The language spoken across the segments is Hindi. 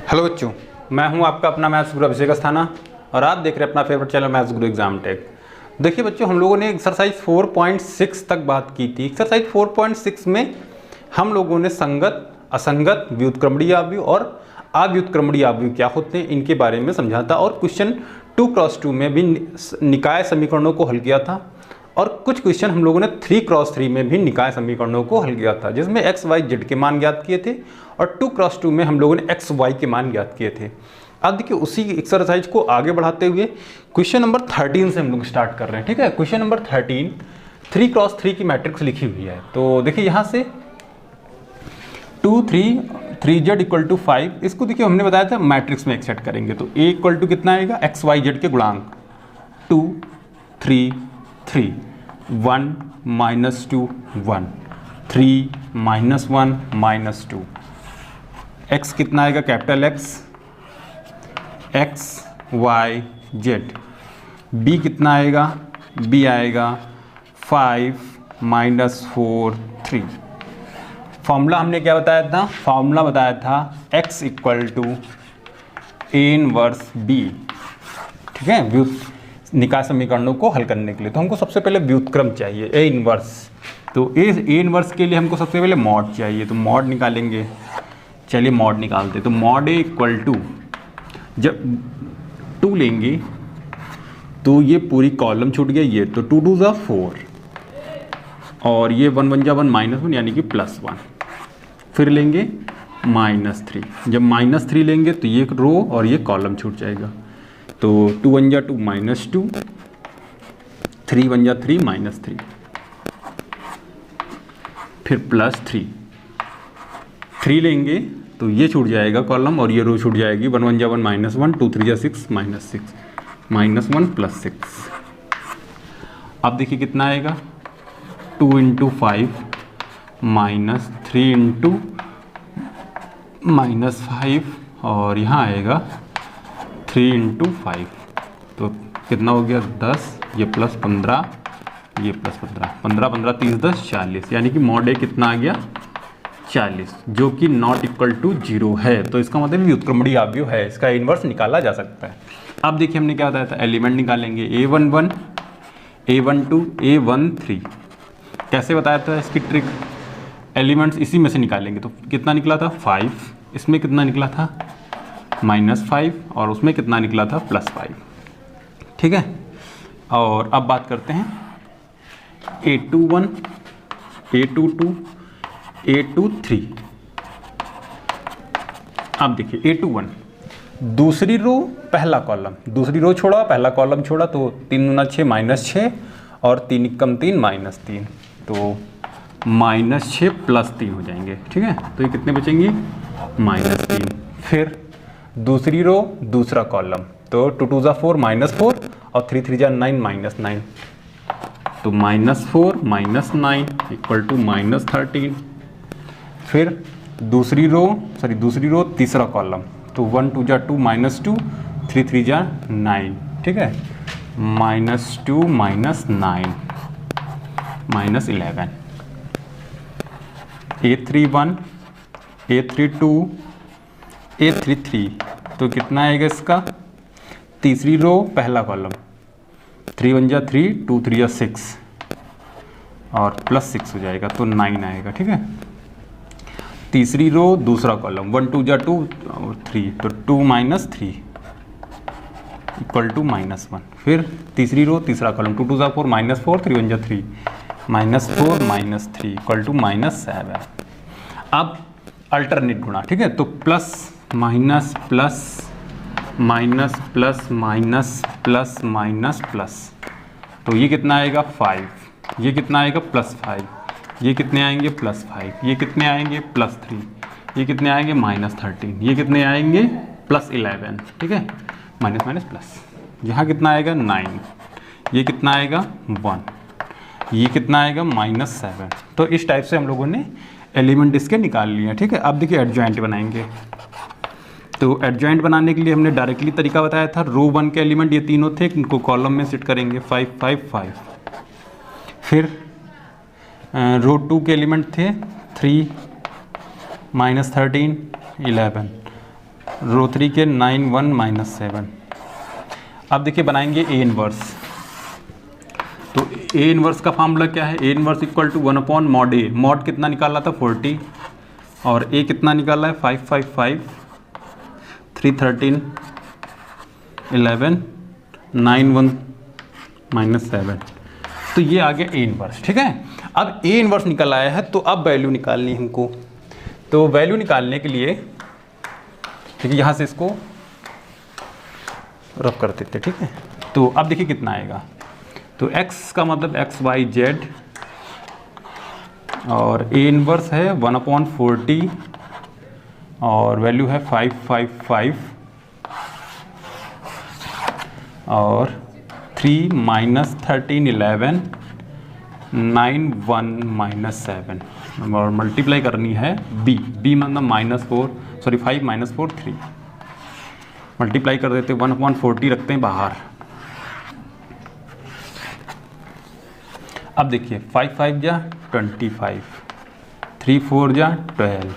हेलो बच्चों, मैं हूं आपका अपना मैथ्स गुरु अभिषेक अस्थाना और आप देख रहे हैं अपना फेवरेट चैनल मैथ्स गुरु एग्जाम टेक। देखिए बच्चों, हम लोगों ने एक्सरसाइज 4.6 तक बात की थी। एक्सरसाइज 4.6 में हम लोगों ने संगत, असंगत, व्युत्क्रमणीय अवयव और अव्युत्क्रमणीय अवयव क्या होते हैं इनके बारे में समझा था। और क्वेश्चन 2x2 में भी निकाय समीकरणों को हल किया था और कुछ क्वेश्चन हम लोगों ने 3x3 में भी निकाय समीकरणों को हल किया था, जिसमें x, y, z के मान ज्ञात किए थे और 2x2 में हम लोगों ने x, y के मान ज्ञात किए थे। अब देखिए उसी एक्सरसाइज को आगे बढ़ाते हुए क्वेश्चन नंबर 13 से हम लोग स्टार्ट कर रहे हैं। ठीक है, क्वेश्चन नंबर 13 3x3 की मैट्रिक्स लिखी हुई है। तो देखिए यहाँ से 2 3 3z = 5, इसको देखिए हमने बताया था मैट्रिक्स में एक्सेट करेंगे तो a = कितना आएगा, x, y, z के गुणांक 2 3 3 1 -2 1 3 -1 -2 x कितना आएगा, capital X x y z। b कितना आएगा, b आएगा 5 -4 3। फॉर्मूला हमने क्या बताया था, फॉर्मूला बताया था x = a इनवर्स b। ठीक है, निकाय समीकरणों को हल करने के लिए तो हमको सबसे पहले व्युत्क्रम चाहिए a इनवर्स। तो a इनवर्स के लिए हमको सबसे पहले मॉड चाहिए, तो मॉड निकालेंगे। चलिए मॉड निकालते, तो मॉड a = जब 2 लेंगे तो ये पूरी कॉलम छूट गया, ये तो 2 2 = 4 और ये 1 1 = 1 -1 यानी कि +1। फिर लेंगे -3, जब -3 लेंगे तो ये रो और ये कॉलम छूट जाएगा। तो 2 1 = 2 -2, 3 1 = 3 -3, फिर +3। 3 लेंगे तो ये छूट जाएगा कॉलम और ये रो छूट जाएगी। 1 1 = 1 -1, 2 3 = 6 -6 -1 +6। अब देखिए कितना आएगा, 2 × 5 -3 × -5 और यहाँ आएगा 3 × 5, तो कितना हो गया 10, ये +15, ये +15, 15 15 30 10 40, यानी कि मॉड a कितना आ गया 40, जो कि नॉट इक्वल टू 0 है। तो इसका मतलब व्युत्क्रमणीय अवयव है, इसका इन्वर्स निकाला जा सकता है। अब देखिए हमने क्या बताया था, एलिमेंट निकालेंगे a11 a12 a13। कैसे बताया था इसकी ट्रिक, एलिमेंट्स इसी में से निकालेंगे। तो कितना निकला था 5, इसमें कितना निकला था -5 और उसमें कितना निकला था +5। ठीक है, और अब बात करते हैं a21 a22 a23। अब देखिए a21 दूसरी रो पहला कॉलम, दूसरी रो छोड़ा पहला कॉलम छोड़ा, तो 3 × 6 -6 और 3 × 3 -3, तो -6 +3 हो जाएंगे। ठीक है, तो ये कितने बचेंगे -3। फिर दूसरी रो दूसरा कॉलम, तो 2 2 = 4 -4 और 3 3 = 9 -9, तो -4 -9 = -13। फिर दूसरी रो तीसरा कॉलम, तो 1 2 = 2 -2 3 3 = 9। ठीक है, -2 -9 -11। a31 a32 a33, तो कितना आएगा इसका, तीसरी रो पहला कॉलम, 3 1 = 3 2 3 = 6 और +6 हो जाएगा, तो 9 आएगा। ठीक है, तीसरी रो दूसरा कॉलम, 1 2 = 2 और 3, तो 2 - 3 = -1। फिर तीसरी रो तीसरा कॉलम, 2 2 = 4 -4 3 1 = 3 -4 -3 = -7। अब अल्टरनेट गुणा। ठीक है, तो plus minus plus minus plus minus plus minus plus, तो ये कितना आएगा 5, ये कितना आएगा +5, ये कितने आएंगे +5, ये कितने आएंगे +3, ये कितने आएंगे -13, ये कितने आएंगे +11। ठीक है, माइनस माइनस प्लस, यहाँ कितना आएगा 9, ये कितना आएगा 1, ये कितना आएगा -7। तो इस टाइप से हम लोगों ने एलिमेंट इसके निकाल लिए। ठीक है, अब देखिए एडजॉइंट बनाएंगे। तो एडजॉइंट बनाने के लिए हमने डायरेक्टली तरीका बताया था, रो 1 के एलिमेंट ये तीनों थे, इनको कॉलम में शिफ्ट करेंगे 5 5 5। फिर रो 2 के एलिमेंट थे 3 -13 11, रो 3 के 9 1 माइनस 7। अब देखिए बनाएंगे ए इनवर्स। तो ए इनवर्स का फार्मूला क्या है? A inverse equal to 1/mod A. Mod कितना निकाला था? 40, और ए कितना निकाला है? 555 313 11 9 1 माइनस 7। तो ये आ गया ए इनवर्स। ठीक है, अब ए इनवर्स निकल आया है, तो अब वैल्यू निकालनी है हमको। तो वैल्यू निकालने के लिए ठीक है, यहाँ से इसको रफ कर देते। ठीक है, तो अब देखिए कितना आएगा। तो x का मतलब x y z, और a इनवर्स है 1/40, और वैल्यू है 555, और 3 माइनस 13 11 9 1 माइनस 7, और मल्टीप्लाई करनी है b मतलब -4 माइनस 4 3। मल्टीप्लाई कर देते, 1/40 रखते हैं बाहर। अब देखिए 5 5 जा 25, 3 4 जा 12,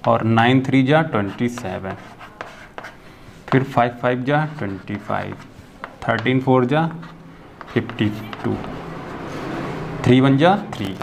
और 9 3 जा 27, फिर 5 5 जा 25, 13 4 जा 52, 3 1 जा 3,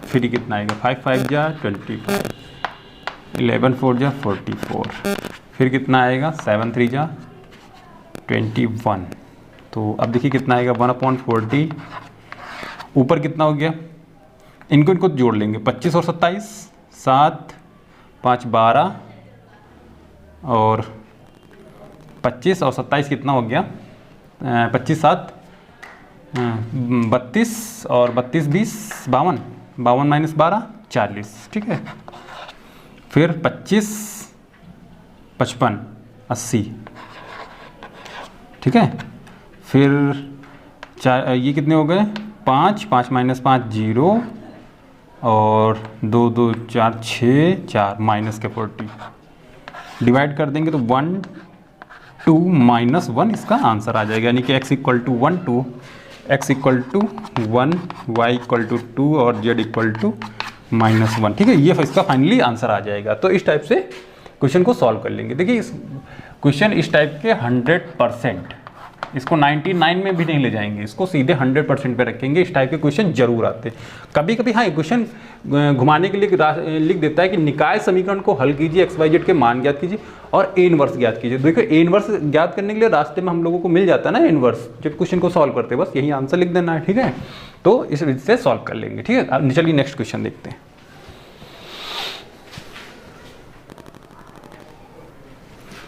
फिर कितना आएगा? 5 5 जा 25, 11 4 जा 44, फिर कितना आएगा? 7 3 जा 21। तो अब देखिए कितना आएगा? 1/40, ऊपर कितना हो गया? इनको जोड़ लेंगे, 25 और 27, 7 5 12, और 25 और 27 कितना हो गया? 25 7 32, और 32 20 52, 52 माइनस 12 40। ठीक है, फिर 25 55 80। ठीक है, फिर ये कितने हो गए? 5 5 माइनस 5 0, और 2 2 4 6 4 माइनस के 40। डिवाइड कर देंगे तो 1 2 माइनस 1 इसका आंसर आ जाएगा, यानी कि x equal to 1 2, x equal to 1, y equal to 2, और z इक्वल टू -1। ठीक है, ये इसका फाइनली आंसर आ जाएगा। तो इस टाइप से क्वेश्चन को सॉल्व कर लेंगे। देखिए इस क्वेश्चन इस टाइप के 100%, इसको 99 में भी नहीं ले जाएंगे, इसको सीधे 100% पे रखेंगे। इस टाइप के क्वेश्चन जरूर आते हैं। कभी कभी हाँ क्वेश्चन घुमाने के लिए लिख देता है कि निकाय समीकरण को हल कीजिए, x y z के मान ज्ञात कीजिए और ए इनवर्स ज्ञात कीजिए। देखो ए इनवर्स ज्ञात करने के लिए रास्ते में हम लोगों को मिल जाता है ना ए इनवर्स, जब क्वेश्चन को सॉल्व करते हैं बस यही आंसर लिख देना है। ठीक है, तो इस विधि से सॉल्व कर लेंगे। ठीक है, अब चलिए नेक्स्ट क्वेश्चन देखते हैं।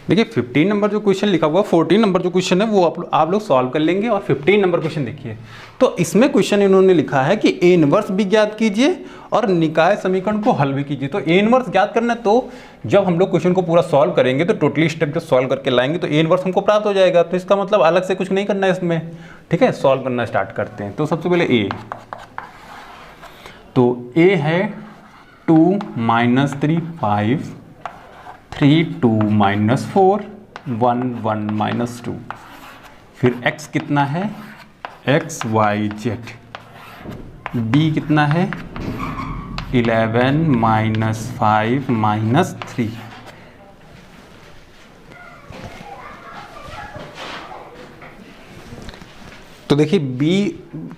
देखिए 15 नंबर जो क्वेश्चन लिखा हुआ है, 14 नंबर जो क्वेश्चन है वो आप लोग सॉल्व कर लेंगे, और 15 नंबर क्वेश्चन देखिए। तो इसमें क्वेश्चन इन्होंने लिखा है कि ए इनवर्स भी ज्ञात कीजिए और निकाय समीकरण को हल भी कीजिए। तो ए इनवर्स ज्ञात करना है, तो जब हम लोग क्वेश्चन को पूरा सॉल्व करेंगे तो टोटली स्टेप जब सॉल्व करके लाएंगे तो ए इनवर्स हमको प्राप्त हो जाएगा। तो इसका मतलब अलग से कुछ नहीं करना है इसमें। ठीक है, सॉल्व करना स्टार्ट करते हैं। तो सबसे पहले ए, तो ए है 2 - 3 5, 3 2 - 4 1 1 - 2, फिर x कितना है? x y z। b कितना है? 11 - 5 - 3। तो देखिए b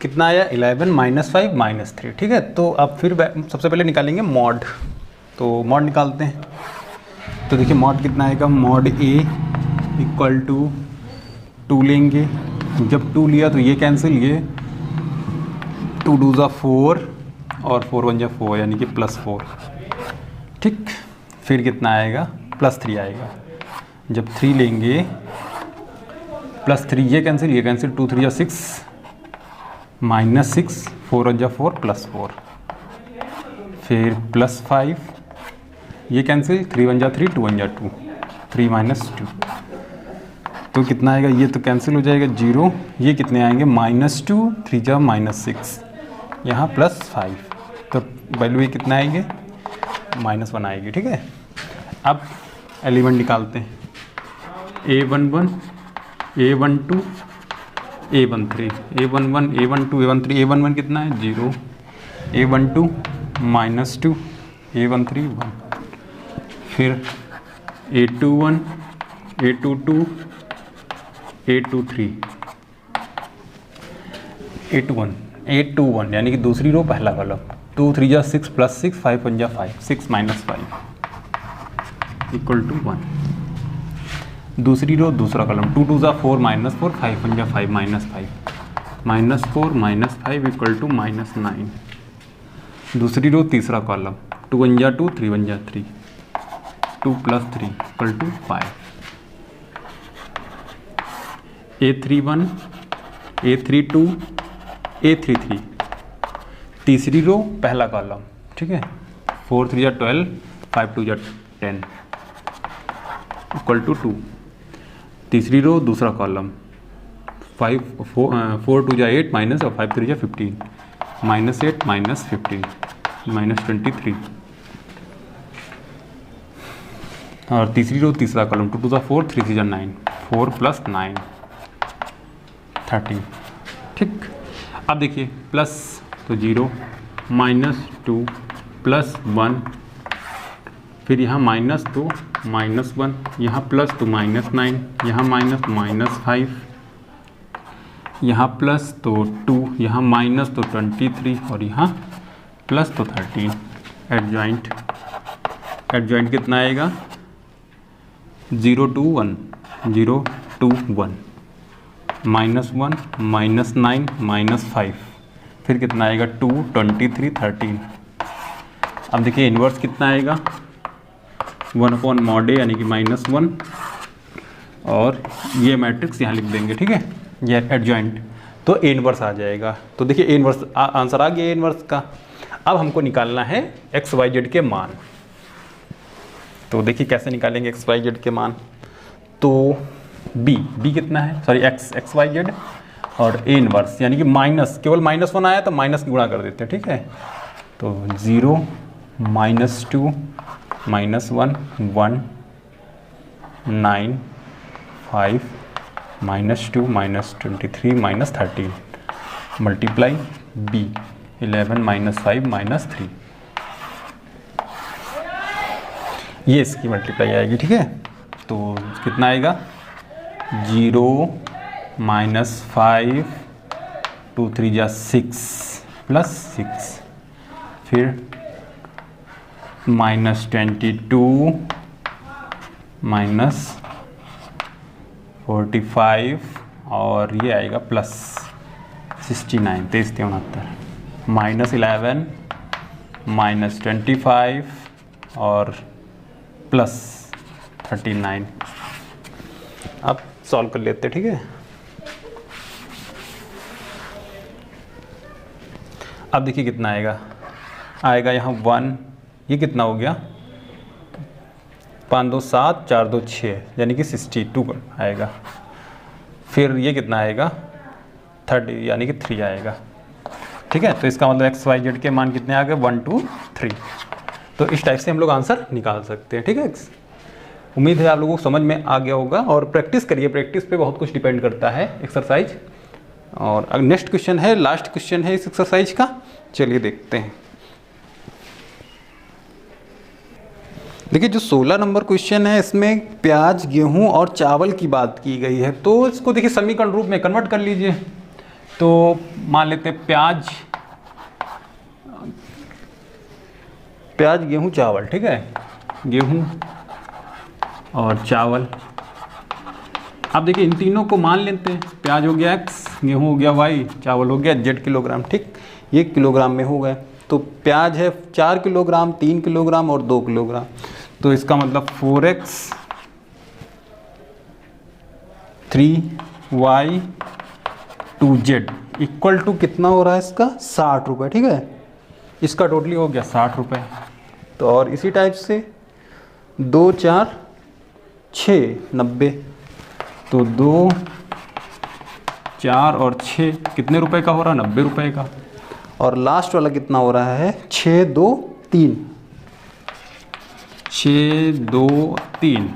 कितना आया? 11 - 5 - 3। ठीक है, तो अब फिर सबसे पहले निकालेंगे मॉड। तो मॉड निकालते हैं। तो देखिए मॉड कितना आएगा? मॉड ए इक्वल टू 2 लेंगे। जब 2 लिया तो ये कैंसिल, ये 2 2 ज़ा 4 और 4 1 ज़ा 4, यानी कि +4। ठीक, फिर कितना आएगा? +3 आएगा। जब 3 लेंगे +3, ये कैंसिल 2 3 ज़ा 6 -6, 4 1 ज़ा 4 +4, फिर +5, ये कैंसिल 3 1 ज़ा 3 2 1 ज़ा 2, 3 - 2। तो कितना आएगा? ये तो कैंसिल हो जाएगा 0। ये कितने आएंगे? -2 3 ज़ा -6, यहाँ +5। तो वैल्यू ये कितना आएंगे? -1 आएगी। ठीक है, अब एलिमेंट निकालते हैं। A11 A12 A13 A11 A12 A13 A11 कितना है? 0, A12 -2 A13 1, फिर A21, A22, A23, A21 यानी कि दूसरी रो पहला कॉलम, 2 3 जा 6 प्लस 6, 5 1 जा 5, 6 माइनस 5 इक्वल टू 1। दूसरी रो दूसरा कॉलम, 2 2 जा 4 माइनस 4, 5 1 जा 5 minus 5, minus 4 minus 5 equal to minus 9। दूसरी रो तीसरा कॉलम, 2 1 जा 2, 3 1 जा 3, 2 plus 3 equal to 5। A31, A32, A33 तीसरी रो पहला कॉलम, ठीक है, 4 3 जा 12, 5 2 जा 10 इक्वल टू 2। तीसरी रो दूसरा कॉलम, 4 2 जा 8 माइनस और 5 3 जा 15, माइनस 8 माइनस 15 माइनस 23। और तीसरी रो तीसरा कॉलम, 2 2 जा 4, 3 3 जा 9, 4 प्लस 9 13। ठीक, अब देखिए प्लस तो 0, माइनस 2 प्लस 1, फिर यहाँ माइनस 2 माइनस 1, यहाँ प्लस तो माइनस 9, यहाँ माइनस माइनस 5, यहाँ प्लस तो 2, यहाँ माइनस तो 23 और यहाँ प्लस तो 13। एडजॉइंट कितना आएगा? 0 2 1, 0 2 1, माइनस 1 माइनस 9 माइनस 5, फिर कितना आएगा 2 23 13। अब देखिए इन्वर्स कितना आएगा? 1/mod A यानी कि -1, और ये मैट्रिक्स यहाँ लिख देंगे, ठीक है, ये एडजॉइंट, तो ए इन्वर्स आ जाएगा। तो देखिए ए इन्वर्स आंसर आ गया ए इन्वर्स का। अब हमको निकालना है एक्स वाई जेड के मान। तो देखिए कैसे निकालेंगे एक्स वाई जेड के मान। तो बी कितना है, सॉरी एक्स वाई जेड, और ए इन्वर्स यानी कि माइनस, केवल -1 आया तो माइनस गुणा कर देते हैं, ठीक है। तो 0 -2 -1 1 9 5 -2 -23 -13 मल्टीप्लाई बी 11 -5 -3, ये इसकी मल्टीप्लाई आएगी, ठीक है। तो कितना आएगा? 0 -5 2 3 जा 6 प्लस 6, फिर -22 -45 और ये आएगा प्लस 69 23 -11 -25 और प्लस 39। अब सॉल्व कर लेते हैं, ठीक है। अब देखिए कितना आएगा यहाँ 1, ये कितना हो गया? 5 2 7 4 2 6 यानी कि 62 आएगा। फिर ये कितना आएगा? 30 यानी कि 3 आएगा, ठीक है। तो इसका मतलब एक्स वाई जेड के मान कितने आ गए? 1 2 3। तो इस टाइप से हम लोग आंसर निकाल सकते हैं, ठीक है। उम्मीद है आप लोगों को समझ में आ गया होगा, और प्रैक्टिस करिए, प्रैक्टिस पे बहुत कुछ डिपेंड करता है एक्सरसाइज। और नेक्स्ट क्वेश्चन है, लास्ट क्वेश्चन है इस एक्सरसाइज का, चलिए देखते हैं। देखिए जो 16 नंबर क्वेश्चन है, इसमें प्याज, गेहूं और चावल की बात की गई है। तो इसको देखिए समीकरण रूप में कन्वर्ट कर लीजिए। तो मान लेते हैं प्याज, गेहूं, चावल, ठीक है, गेहूं और चावल। अब देखिए इन तीनों को मान लेते हैं, प्याज हो गया x, गेहूं हो गया y, चावल हो गया z किलोग्राम, ठीक, ये किलोग्राम में हो गए। तो प्याज है 4 किलोग्राम, 3 किलोग्राम और 2 किलोग्राम। तो इसका मतलब 4x 3y 2z equal to कितना हो रहा है इसका? 60 रुपये, ठीक है। इसका टोटली हो गया 60 रुपये। तो और इसी टाइप से 2 4 6 90। तो 2 4 और 6 कितने रुपए का हो रहा है? 90 रुपए का। और लास्ट वाला कितना हो रहा है? 6 2 3 6 2 3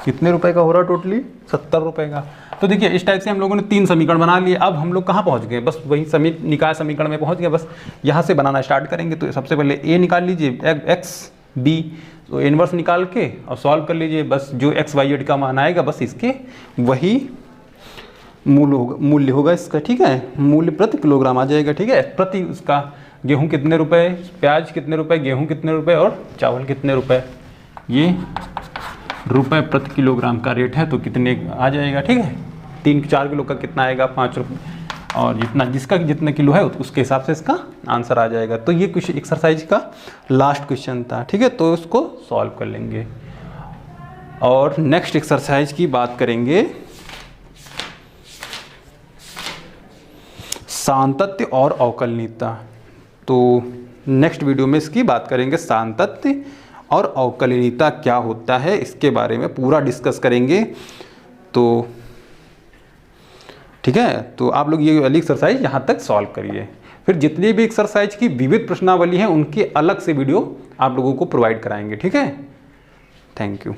कितने रुपए का हो रहा है टोटली? 70 रुपए का। तो देखिए इस टाइप से हम लोगों ने 3 समीकरण बना लिए। अब हम लोग कहाँ पहुँच गए? बस वही निकाय समीकरण में पहुँच गए। बस यहाँ से बनाना स्टार्ट करेंगे। तो सबसे पहले ए निकाल लीजिए, एक्स बी। तो इन्वर्स निकाल के और सॉल्व कर लीजिए, बस जो एक्स वाई जेड का मान आएगा बस इसके वही मूल्य होगा इसका, ठीक है, मूल्य प्रति किलोग्राम आ जाएगा, ठीक है। प्रति उसका गेहूं कितने रुपए, प्याज कितने रुपए, गेहूं कितने रुपए और चावल कितने रुपए, ये रुपए प्रति किलोग्राम का रेट है तो कितने आ जाएगा, ठीक है। 3-4 किलो का कितना आएगा, 5 रुपये, और जितना जिसका जितने किलो है उसके हिसाब से इसका आंसर आ जाएगा। तो ये क्वेश्चन एक्सरसाइज का लास्ट क्वेश्चन था, ठीक है। तो इसको सॉल्व कर लेंगे और नेक्स्ट एक्सरसाइज की बात करेंगे सांतत्य और अवकलनीयता। तो नेक्स्ट वीडियो में इसकी बात करेंगे, सांतत्य और अवकलनीयता क्या होता है इसके बारे में पूरा डिस्कस करेंगे। तो ठीक है, तो आप लोग ये वाली एक्सरसाइज यहाँ तक सॉल्व करिए, फिर जितनी भी एक्सरसाइज की विविध प्रश्नावली है उनकी अलग से वीडियो आप लोगों को प्रोवाइड कराएंगे, ठीक है। Thank you.